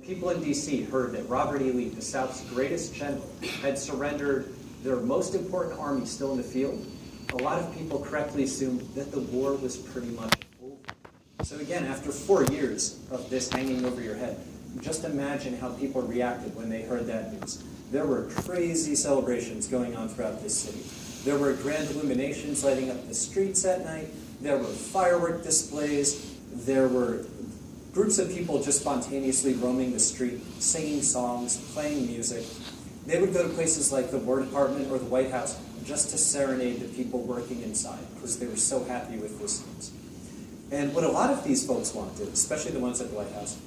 People in D.C. heard that Robert E. Lee, the South's greatest general, had surrendered their most important army still in the field. A lot of people correctly assumed that the war was pretty much over. So again, after 4 years of this hanging over your head, just imagine how people reacted when they heard that news. There were crazy celebrations going on throughout this city. There were grand illuminations lighting up the streets at night. There were firework displays. There were groups of people just spontaneously roaming the street, singing songs, playing music. They would go to places like the War Department or the White House just to serenade the people working inside because they were so happy with this news. And what a lot of these folks wanted, especially the ones at the White House,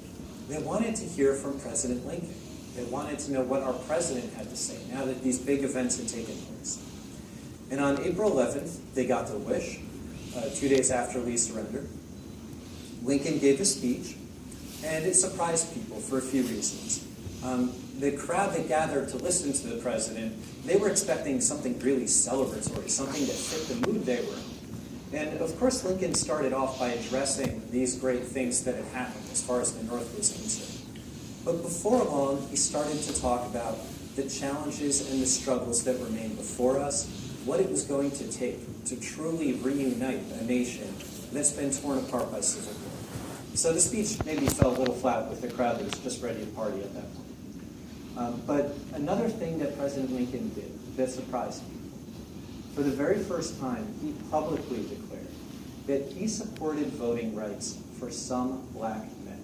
they wanted to hear from President Lincoln. They wanted to know what our president had to say now that these big events had taken place. And on April 11th, they got their wish, 2 days after Lee surrendered. Lincoln gave a speech, and it surprised people for a few reasons. The crowd that gathered to listen to the president, they were expecting something really celebratory, something that fit the mood they were in. And of course, Lincoln started off by addressing these great things that had happened as far as the North was concerned. But before long, he started to talk about the challenges and the struggles that remained before us, what it was going to take to truly reunite a nation that's been torn apart by civil war. So the speech maybe fell a little flat with the crowd that was just ready to party at that point. But another thing that President Lincoln did that surprised people, for the very first time, he publicly declared that he supported voting rights for some black men.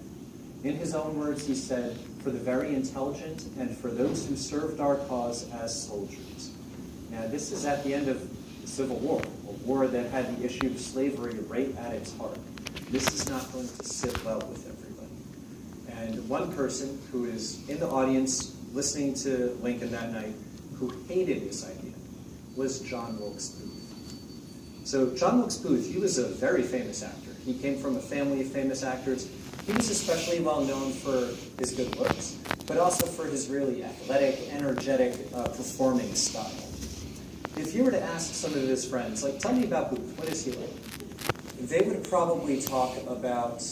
In his own words, he said, for the very intelligent and for those who served our cause as soldiers. Now, this is at the end of the Civil War, a war that had the issue of slavery right at its heart. This is not going to sit well with everybody. And one person who is in the audience listening to Lincoln that night who hated this idea was John Wilkes Booth. So John Wilkes Booth, he was a very famous actor. He came from a family of famous actors. He was especially well known for his good looks, but also for his really athletic, energetic performing style. If you were to ask some of his friends, like, tell me about Booth, what is he like? They would probably talk about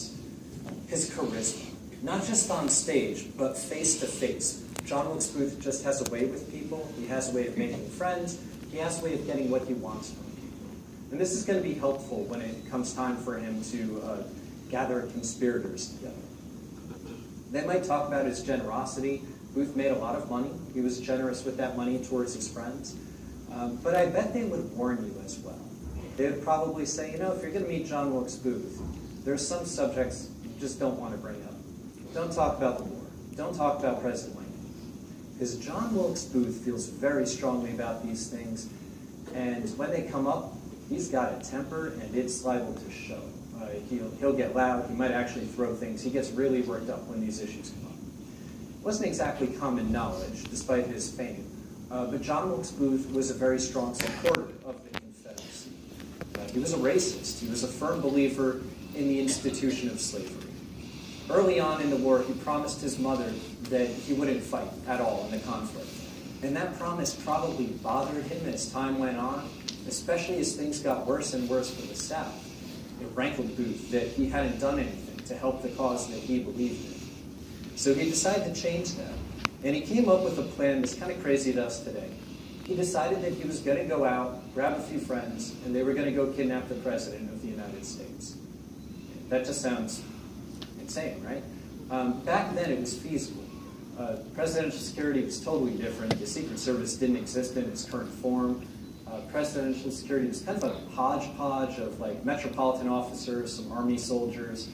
his charisma, not just on stage, but face to face. John Wilkes Booth just has a way with people. He has a way of making friends. He has a way of getting what he wants from people. And this is going to be helpful when it comes time for him to gather conspirators together. They might talk about his generosity. Booth made a lot of money. He was generous with that money towards his friends. But I bet they would warn you as well. They would probably say, you know, if you're going to meet John Wilkes Booth, there's some subjects you just don't want to bring up. Don't talk about the war. Don't talk about President Lincoln. Because John Wilkes Booth feels very strongly about these things, and when they come up, he's got a temper, and it's liable to show. He'll get loud. He might actually throw things. He gets really worked up when these issues come up. It wasn't exactly common knowledge, despite his fame, but John Wilkes Booth was a very strong supporter of the Confederacy. He was a racist. He was a firm believer in the institution of slavery. Early on in the war, he promised his mother that he wouldn't fight at all in the conflict. And that promise probably bothered him as time went on, especially as things got worse and worse for the South. It rankled Booth that he hadn't done anything to help the cause that he believed in. So he decided to change that. And he came up with a plan that's kind of crazy to us today. He decided that he was going to go out, grab a few friends, and they were going to go kidnap the President of the United States. That just sounds insane, right? Back then, it was feasible. Presidential security was totally different. The Secret Service didn't exist in its current form. Presidential security was kind of a hodgepodge of like metropolitan officers, some army soldiers.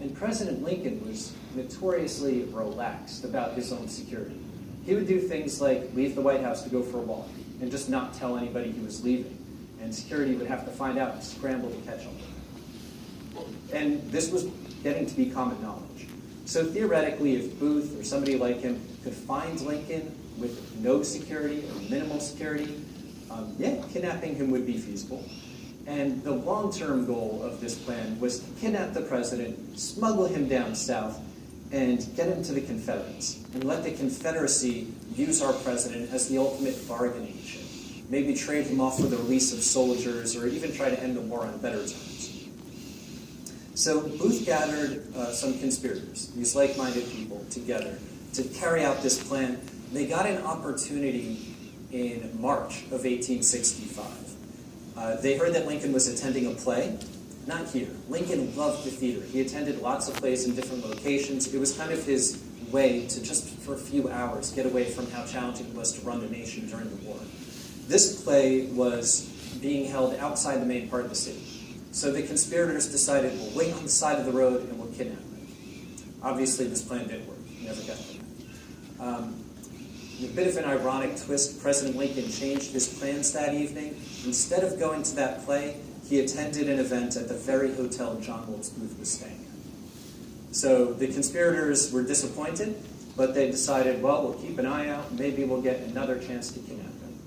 And President Lincoln was notoriously relaxed about his own security. He would do things like leave the White House to go for a walk and just not tell anybody he was leaving. And security would have to find out and scramble to catch up with him. And this was getting to be common knowledge. So theoretically, if Booth or somebody like him could find Lincoln with no security or minimal security, kidnapping him would be feasible. And the long-term goal of this plan was to kidnap the president, smuggle him down south, and get him to the Confederates, and let the Confederacy use our president as the ultimate bargaining chip. Maybe trade him off for the release of soldiers, or even try to end the war on better terms. So Booth gathered some conspirators, these like-minded people, together to carry out this plan. They got an opportunity in March of 1865. They heard that Lincoln was attending a play. Not here. Lincoln loved the theater. He attended lots of plays in different locations. It was kind of his way to just for a few hours get away from how challenging it was to run the nation during the war. This play was being held outside the main part of the city. So the conspirators decided, we'll wait on the side of the road and we'll kidnap them. Obviously, this plan didn't work. He never got them. In a bit of an ironic twist, President Lincoln changed his plans that evening. Instead of going to that play, he attended an event at the very hotel John Wilkes Booth was staying at. So the conspirators were disappointed, but they decided, well, we'll keep an eye out. Maybe we'll get another chance to kidnap him.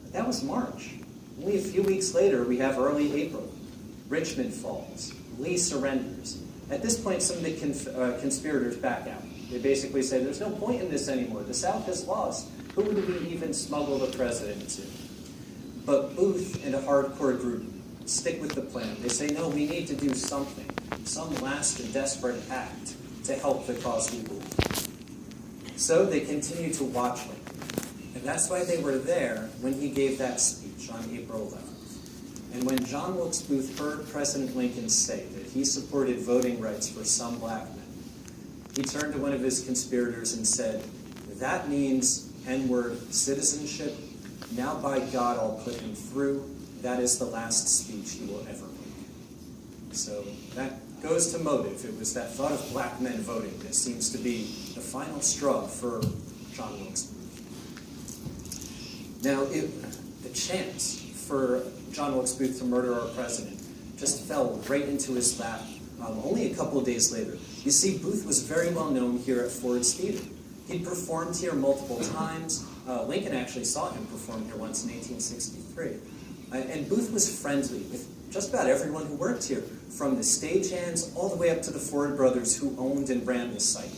But that was March. Only a few weeks later, we have early April. Richmond falls. Lee surrenders. At this point, some of the conspirators back out. They basically say, there's no point in this anymore. The South has lost. Who would we even smuggle the president to? But Booth and a hardcore group stick with the plan. They say, no, we need to do something, some last and desperate act to help the cause we believe. So they continue to watch Lincoln. And that's why they were there when he gave that speech on April 11th. And when John Wilkes Booth heard President Lincoln say that he supported voting rights for some black men, he turned to one of his conspirators and said, that means N-word citizenship. Now by God, I'll put him through. That is the last speech he will ever make. So that goes to motive. It was that thought of black men voting that seems to be the final straw for John Wilkes Booth. Now, the chance for John Wilkes Booth to murder our president just fell right into his lap only a couple of days later. You see, Booth was very well known here at Ford's Theater. He'd performed here multiple times. Lincoln actually saw him perform here once in 1863. And Booth was friendly with just about everyone who worked here, from the stagehands all the way up to the Ford brothers who owned and ran the site.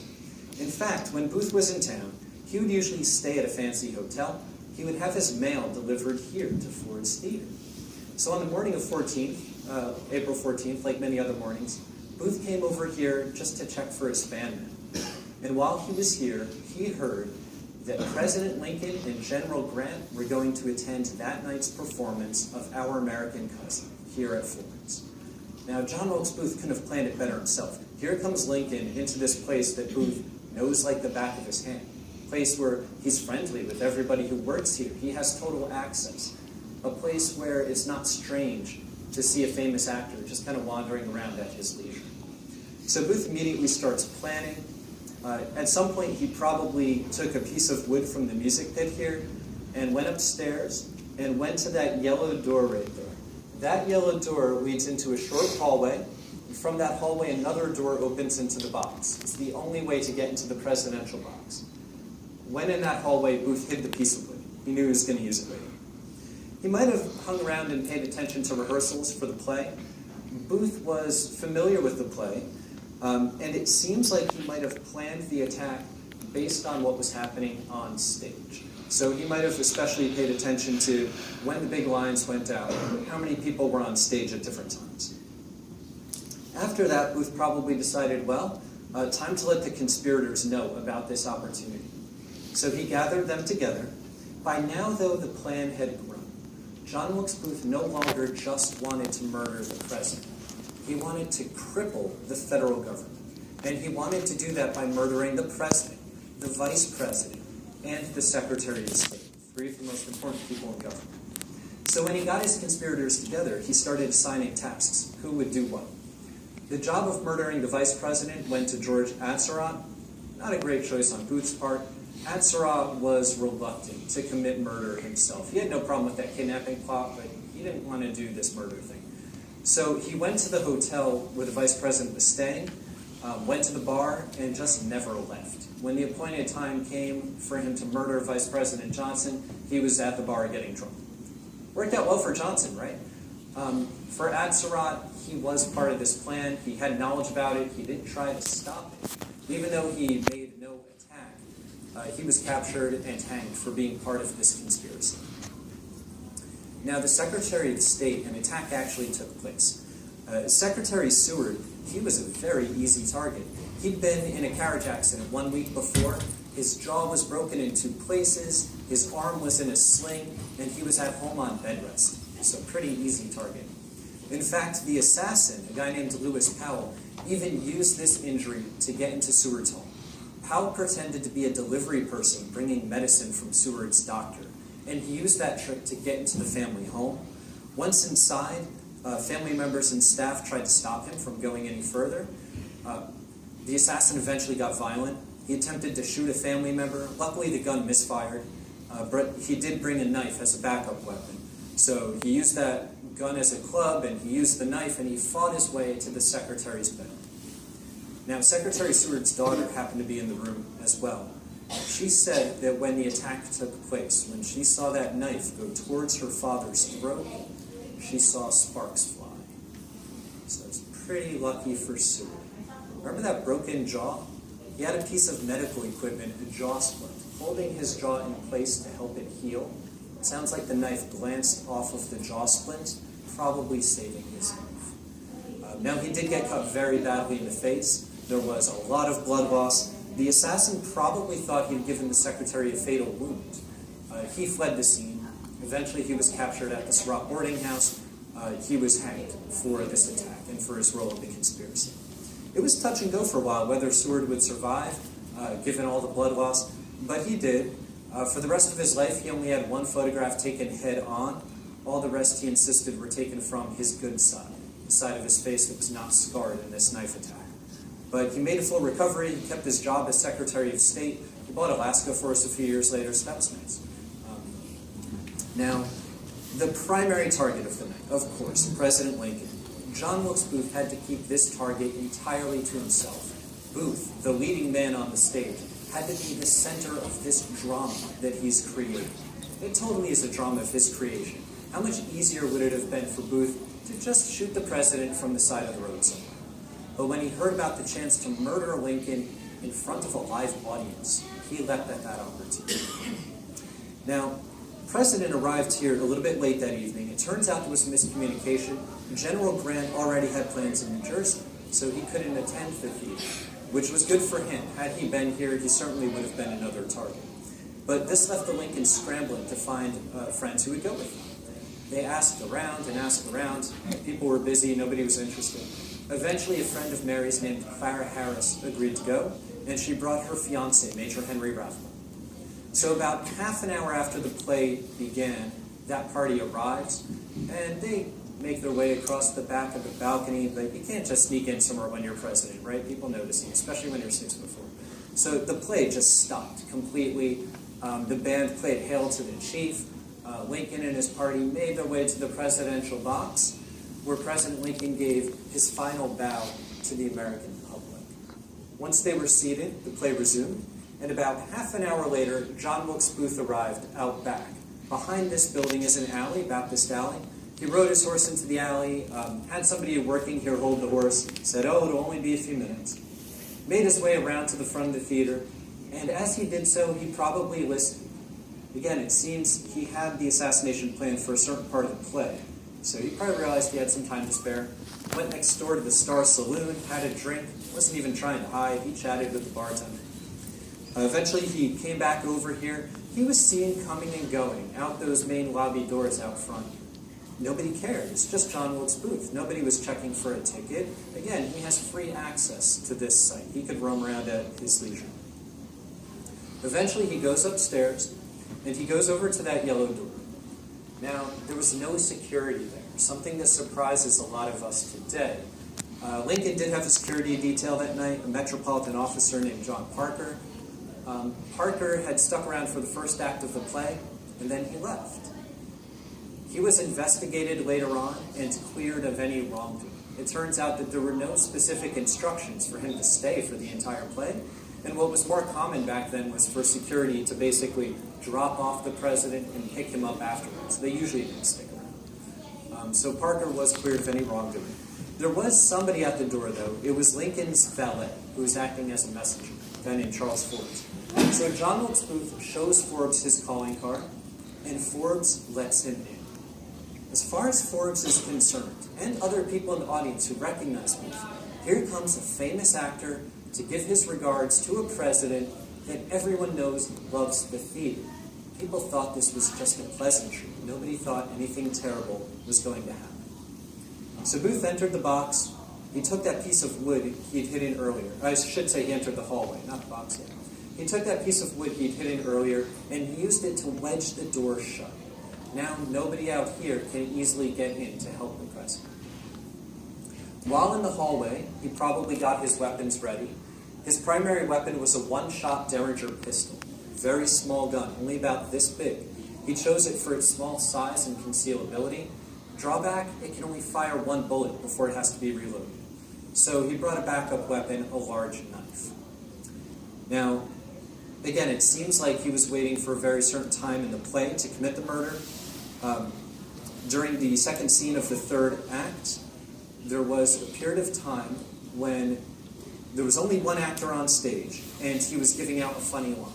In fact, when Booth was in town, he would usually stay at a fancy hotel. He would have his mail delivered here to Ford's Theater. So on the morning of April 14th, like many other mornings, Booth came over here just to check for his fan mail. And while he was here, he heard that President Lincoln and General Grant were going to attend that night's performance of Our American Cousin here at Ford's. Now, John Wilkes Booth couldn't have planned it better himself. Here comes Lincoln into this place that Booth knows like the back of his hand, a place where he's friendly with everybody who works here. He has total access, a place where it's not strange to see a famous actor just kind of wandering around at his leisure. So Booth immediately starts planning. At some point, he probably took a piece of wood from the music pit here and went upstairs and went to that yellow door right there. That yellow door leads into a short hallway. And from that hallway, another door opens into the box. It's the only way to get into the presidential box. When in that hallway, Booth hid the piece of wood. He knew he was going to use it later. He might have hung around and paid attention to rehearsals for the play. Booth was familiar with the play. And it seems like he might have planned the attack based on what was happening on stage. So he might have especially paid attention to when the big lines went out, how many people were on stage at different times. After that, Booth probably decided, well, time to let the conspirators know about this opportunity. So he gathered them together. By now, though, the plan had grown. John Wilkes Booth no longer just wanted to murder the president. He wanted to cripple the federal government. And he wanted to do that by murdering the president, the vice president, and the Secretary of State, three of the most important people in government. So when he got his conspirators together, he started assigning tasks. Who would do what? The job of murdering the vice president went to George Atzerodt. Not a great choice on Booth's part. Atzerodt was reluctant to commit murder himself. He had no problem with that kidnapping plot, but he didn't want to do this murder thing. So he went to the hotel where the vice president was staying, went to the bar, and just never left. When the appointed time came for him to murder Vice President Johnson, he was at the bar getting drunk. Worked out well for Johnson, right? For Atzerodt, he was part of this plan. He had knowledge about it. He didn't try to stop it. Even though he made no attack, he was captured and hanged for being part of this conspiracy. Now, the Secretary of State, an attack actually took place. Secretary Seward, he was a very easy target. He'd been in a carriage accident 1 week before. His jaw was broken in 2 places, his arm was in a sling, and he was at home on bed rest. So pretty easy target. In fact, the assassin, a guy named Lewis Powell, even used this injury to get into Seward's home. Powell pretended to be a delivery person bringing medicine from Seward's doctor, and he used that trick to get into the family home. Once inside, family members and staff tried to stop him from going any further. The assassin eventually got violent. He attempted to shoot a family member. Luckily, the gun misfired, but he did bring a knife as a backup weapon. So he used that gun as a club, and he used the knife, and he fought his way to the secretary's bed. Now, Secretary Seward's daughter happened to be in the room as well. She said that when the attack took place, when she saw that knife go towards her father's throat, she saw sparks fly. So it's pretty lucky for Seward. Remember that broken jaw? He had a piece of medical equipment, a jaw splint, holding his jaw in place to help it heal. It sounds like the knife glanced off of the jaw splint, probably saving his life. Now, he did get cut very badly in the face. There was a lot of blood loss. The assassin probably thought he'd given the secretary a fatal wound. He fled the scene. Eventually, he was captured at the Surratt boarding house. He was hanged for this attack and for his role in the conspiracy. It was touch and go for a while whether Seward would survive, given all the blood loss, but he did. For the rest of his life, he only had one photograph taken head on. All the rest, he insisted, were taken from his good side, the side of his face that was not scarred in this knife attack. But he made a full recovery. He kept his job as Secretary of State. He bought Alaska for us a few years later, so that was nice. Now, the primary target of the night, of course, President Lincoln. John Wilkes Booth had to keep this target entirely to himself. Booth, the leading man on the stage, had to be the center of this drama that he's created. It totally is a drama of his creation. How much easier would it have been for Booth to just shoot the president from the side of the road somewhere? But when he heard about the chance to murder Lincoln in front of a live audience, he leapt at that opportunity. Now, the president arrived here a little bit late that evening. It turns out there was a miscommunication. General Grant already had plans in New Jersey, so he couldn't attend the theater, which was good for him. Had he been here, he certainly would have been another target. But this left the Lincolns scrambling to find friends who would go with them. They asked around and asked around. People were busy. Nobody was interested. Eventually, a friend of Mary's named Clara Harris agreed to go, and she brought her fiancé, Major Henry Rathbone. So about half an hour after the play began, that party arrives, and they make their way across the back of the balcony, but you can't just sneak in somewhere when you're president, right? People notice you, especially when you're 6'4". So the play just stopped completely. The band played Hail to the Chief. Lincoln and his party made their way to the presidential box, where President Lincoln gave his final bow to the American public. Once they were seated, the play resumed, and about half an hour later, John Wilkes Booth arrived out back. Behind this building is an alley, Baptist Alley. He rode his horse into the alley, had somebody working here hold the horse, said, "Oh, it'll only be a few minutes." Made his way around to the front of the theater, and as he did so, he probably listened. Again, it seems he had the assassination planned for a certain part of the play, so he probably realized he had some time to spare. Went next door to the Star Saloon, had a drink, wasn't even trying to hide. He chatted with the bartender. Eventually, he came back over here. He was seen coming and going out those main lobby doors out front. Nobody cared. It's just John Wilkes Booth. Nobody was checking for a ticket. Again, he has free access to this site. He could roam around at his leisure. Eventually, he goes upstairs, and he goes over to that yellow door. Now, there was no security there, something that surprises a lot of us today. Lincoln did have a security detail that night, a metropolitan officer named John Parker. Parker had stuck around for the first act of the play, and then he left. He was investigated later on and cleared of any wrongdoing. It turns out that there were no specific instructions for him to stay for the entire play, and what was more common back then was for security to basically drop off the president and pick him up afterwards. They usually didn't stick around. So Parker was cleared of any wrongdoing. There was somebody at the door, though. It was Lincoln's valet, who was acting as a messenger, a guy named Charles Forbes. So John Wilkes Booth shows Forbes his calling card, and Forbes lets him in. As far as Forbes is concerned, and other people in the audience who recognize Booth, here comes a famous actor to give his regards to a president that everyone knows loves the theater. People thought this was just a pleasantry. Nobody thought anything terrible was going to happen. So Booth entered the box. He took that piece of wood he'd hidden earlier. I should say he entered the hallway, not the box yet. He took that piece of wood he'd hidden earlier, and he used it to wedge the door shut. Now nobody out here can easily get in to help the president. While in the hallway, he probably got his weapons ready. His primary weapon was a one-shot Derringer pistol, very small gun, only about this big. He chose it for its small size and concealability. Drawback, it can only fire one bullet before it has to be reloaded. So he brought a backup weapon, a large knife. Now, again, it seems like he was waiting for a very certain time in the play to commit the murder. During the second scene of the third act, there was a period of time when there was only one actor on stage, and he was giving out a funny line.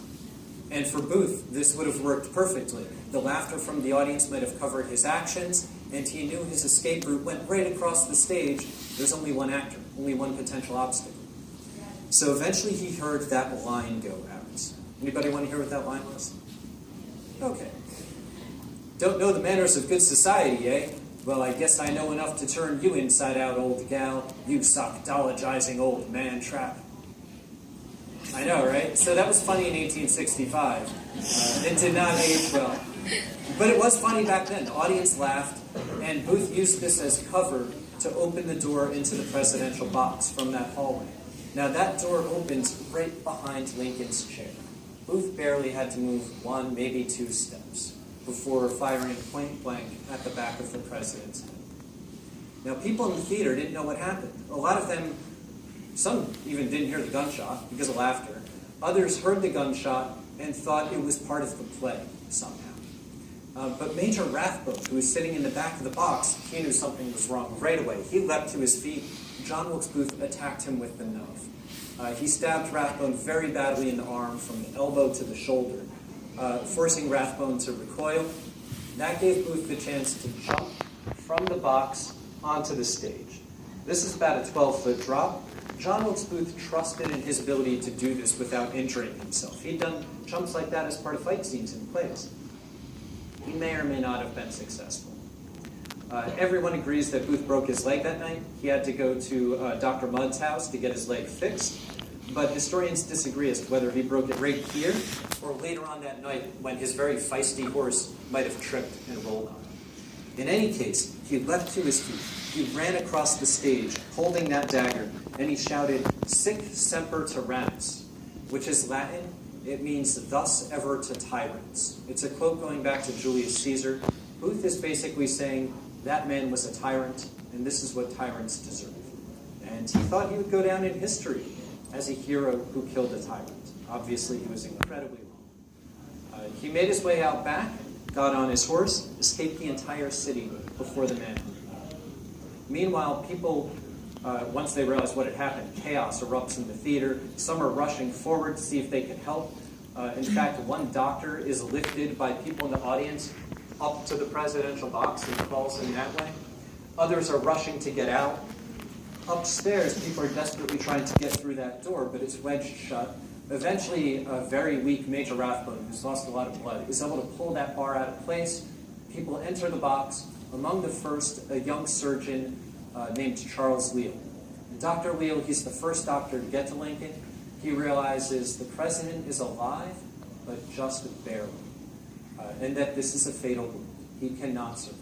And for Booth, this would have worked perfectly. The laughter from the audience might have covered his actions, and he knew his escape route went right across the stage. There's only one actor, only one potential obstacle. So eventually he heard that line go out. Anybody want to hear what that line was? Okay. Don't know the manners of good society, eh? Well, I guess I know enough to turn you inside out, old gal. You sockdologizing old man trap. I know, right? So that was funny in 1865. It did not age well. But it was funny back then. The audience laughed, and Booth used this as cover to open the door into the presidential box from that hallway. Now that door opens right behind Lincoln's chair. Booth barely had to move one, maybe two steps before firing point blank at the back of the president's head. Now people in the theater didn't know what happened. A lot of them, some even didn't hear the gunshot because of laughter. Others heard the gunshot and thought it was part of the play somehow. But Major Rathbone, who was sitting in the back of the box, he knew something was wrong right away. He leapt to his feet. John Wilkes Booth attacked him with the knife. He stabbed Rathbone very badly in the arm from the elbow to the shoulder, forcing Rathbone to recoil. That gave Booth the chance to jump from the box onto the stage. This is about a 12-foot drop. John Wilkes Booth trusted in his ability to do this without injuring himself. He'd done jumps like that as part of fight scenes in plays. He may or may not have been successful. Everyone agrees that Booth broke his leg that night. He had to go to Dr. Mudd's house to get his leg fixed. But historians disagree as to whether he broke it right here or later on that night when his very feisty horse might have tripped and rolled on him. In any case, he leapt to his feet. He ran across the stage holding that dagger, and he shouted, "Sic semper tyrannis," which is Latin. It means "thus ever to tyrants." It's a quote going back to Julius Caesar. Booth is basically saying that man was a tyrant, and this is what tyrants deserve. And he thought he would go down in history as a hero who killed a tyrant. Obviously, he was incredibly wrong. He made his way out back, got on his horse, escaped the entire city before the man. Meanwhile, people, once they realize what had happened, chaos erupts in the theater. Some are rushing forward to see if they can help. In fact, one doctor is lifted by people in the audience up to the presidential box and crawls in that way. Others are rushing to get out. Upstairs, people are desperately trying to get through that door, but it's wedged shut. Eventually, a very weak Major Rathbone, who's lost a lot of blood, is able to pull that bar out of place. People enter the box. Among the first, a young surgeon named Charles Leal. Dr. Leal, he's the first doctor to get to Lincoln. He realizes the president is alive, but just barely, and that this is a fatal wound. He cannot survive.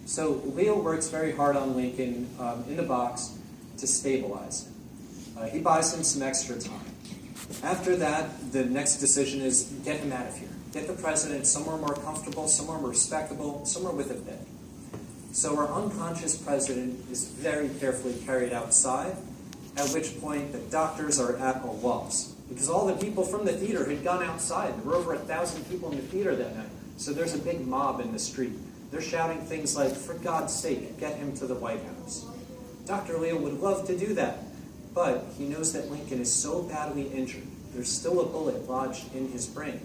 So Leal works very hard on Lincoln in the box to stabilize him. He buys him some extra time. After that, the next decision is get him out of here. Get the president somewhere more comfortable, somewhere more respectable, somewhere with a bed. So our unconscious president is very carefully carried outside, at which point the doctors are at a loss. Because all the people from the theater had gone outside. There were over 1,000 people in the theater that night. So there's a big mob in the street. They're shouting things like, "For God's sake, get him to the White House." Dr. Leal would love to do that, but he knows that Lincoln is so badly injured, there's still a bullet lodged in his brain,